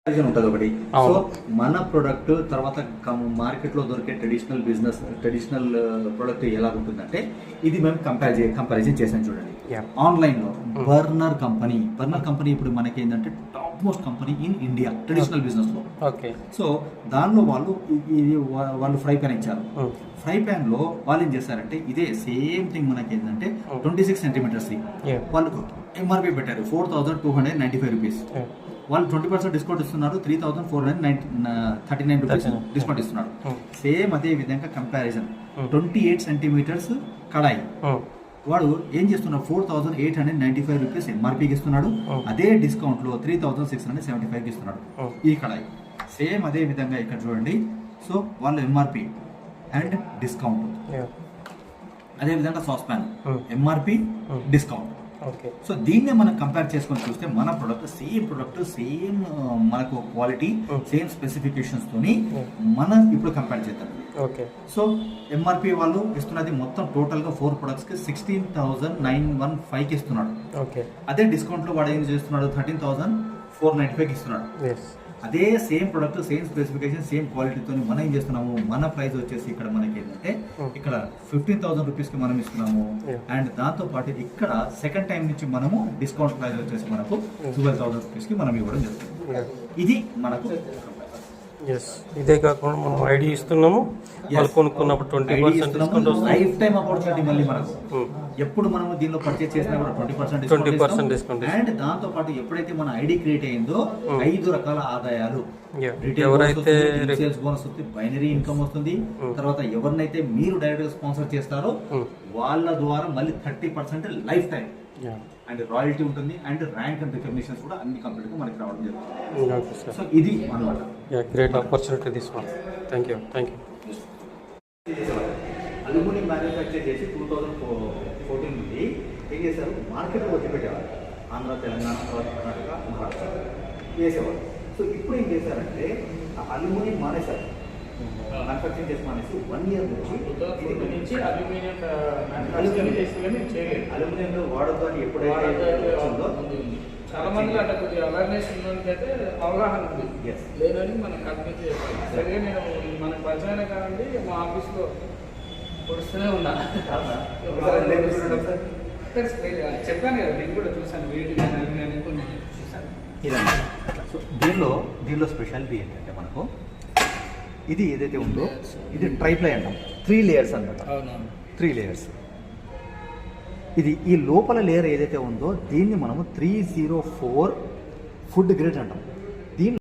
ఉంటుంది ఒకటి. సో మన ప్రొడక్ట్ తర్వాత మార్కెట్ లో దొరికే ట్రెడిషనల్ ప్రొడక్ట్ ఎలా ఉంటుందంటే ఇది మేము కంపారిజన్ చేసాం చూడండి. ఆన్లైన్ లో బర్నర్ కంపెనీ ఇప్పుడు మనకి ఏంటంటే top most company in India traditional business లో. సో దానిలో వాళ్ళు ఫ్రై ప్యాన్ ఇచ్చారు. ఫ్రై ప్యాన్ లో వాళ్ళు ఏం చేశారంటే ఇదే సేమ్ థింగ్ మనకి ఏంటంటే 26 సెంటీమీటర్స్ వాళ్ళు ఎంఆర్పీ పెట్టారు 4,295 రూపీస్. వాళ్ళు 20% డిస్కౌంట్ ఇస్తున్నారు, 3,439 రూపీస్ డిస్కౌంట్ ఇస్తున్నారు. సేమ్ అదే విధంగా కంపారిజన్ 28 సెంటీమీటర్స్ కడాయి వాడు ఏం చేస్తున్నాడు 4,895 రూపీస్ ఎంఆర్పీకి ఇస్తున్నాడు. అదే డిస్కౌంట్ లో 3,675 ఇస్తున్నాడు ఈ కడాయి. సేమ్ అదే విధంగా ఇక్కడ చూడండి. సో వాళ్ళ ఎంఆర్పీ అండ్ డిస్కౌంట్. అదే విధంగా sauce pan MRP discount. So దీన్నే మనం కంపేర్ చేసుకొని చూస్తే మన ప్రొడక్ట్ సేమ్ మనకు క్వాలిటీ సేమ్ స్పెసిఫికేషన్స్ తోని మనం ఇప్పుడు కంపేర్ చేద్దాం. సో ఎంఆర్పి వాళ్ళు ఇస్తున్నది మొత్తం టోటల్ గా 4 ప్రొడక్ట్స్ కి 16,915 కి ఇస్తున్నాడు. అదే డిస్కౌంట్ లో వాడు ఏం చేస్తున్నాడు 13,495 కి ఇస్తున్నాడు. అదే same product same specification same క్వాలిటీతో మనం ఏం చేస్తున్నాము, మన ప్రైస్ వచ్చేసి ఇక్కడ మనకి ఏంటంటే ఇక్కడ 15,000 రూపీస్ కి మనం ఇస్తున్నాము. అండ్ దాంతో పాటు ఇక్కడ సెకండ్ టైం నుంచి మనము డిస్కౌంట్ ప్రైస్ వచ్చేసి మనకు 12,000 రూపీస్ కి మనం ఇవ్వడం జరుగుతుంది. ఇది మనకు ఇదే కాకుండా మనం ఐడి ఇస్తున్నాము. వాళ్ళు కొనుక్కున్నప్పుడు 20% డిస్కౌంట్ వస్తుంది. లైఫ్ టైం ఆపర్చునిటీ మళ్ళీ మనకు ఎప్పుడు మనం దీనిలో పర్చేస్ చేసినా కూడా 20% డిస్కౌంట్. అండ్ దాంతో పాటు ఎప్పుడైతే మన ఐడి క్రియేట్ అయిందో 5 రకాల ఆదాయాలు, ఎవరైతే సేల్స్ బోనస్ వస్తుంది, బైనరీ ఇన్కమ్ వస్తుంది. తర్వాత ఎవరినైతే మీరు డైరెక్ట్ గా స్పాన్సర్ చేస్తారో వాళ్ళ ద్వారా మళ్ళీ 30% లైఫ్ టైం అండ్ రాయల్టీ ఉంటుంది. అండ్ ర్యాంక్ అండ్ రికగ్నిషన్స్ కూడా అన్ని కంప్లీట్ గా మనకి రావడం జరుగుతుంది. సో ఇది అన్నమాట గ్రేట్ ఆపర్చునిటీ తీసుకోవాలి. Thank you. అల్యూమినియం మ్యానుఫ్యాక్చర్ చేసి 2014 నుండి ఏం చేశారు, మార్కెట్లో వచ్చి పెట్టేవారు. ఆంధ్ర, తెలంగాణ, తర్వాత కర్ణాటక, మహారాష్ట్ర వేసేవారు. సో ఇప్పుడు ఏం చేశారంటే ఆ అల్యూమినియం మానేశారు, మ్యానుఫ్యాక్చరింగ్ చేసి మానేసి 1 ఇయర్ నుంచి అల్యూమినియం వాడద్దు అని ఎప్పుడైతే చాలా మంది అంటే కొద్దిగా అవేర్నెస్ ఉన్నందుకైతే అవగాహన ఉంది. లేదని మనం కల్పించి చెప్పాలి. సరే నేను మనకు పరిచయం కాదండి, మా ఆఫీస్లో పొడుస్తూనే ఉన్నా. చెప్పాను కదా, నేను కూడా చూసాను వీటి కానీ కొన్ని చూసాను. సో దీనిలో స్పెషాలిటీ ఏంటంటే మనకు ఇది ఏదైతే ఉందో ఇది ట్రైప్లై అంటాం, 3 లేయర్స్ అన్నమాట. 3 లేయర్స్. ఇది ఈ లోపల లేయర్ ఏదైతే ఉందో దీన్ని మనము 304 ఫుడ్ గ్రేడ్ అంటాం.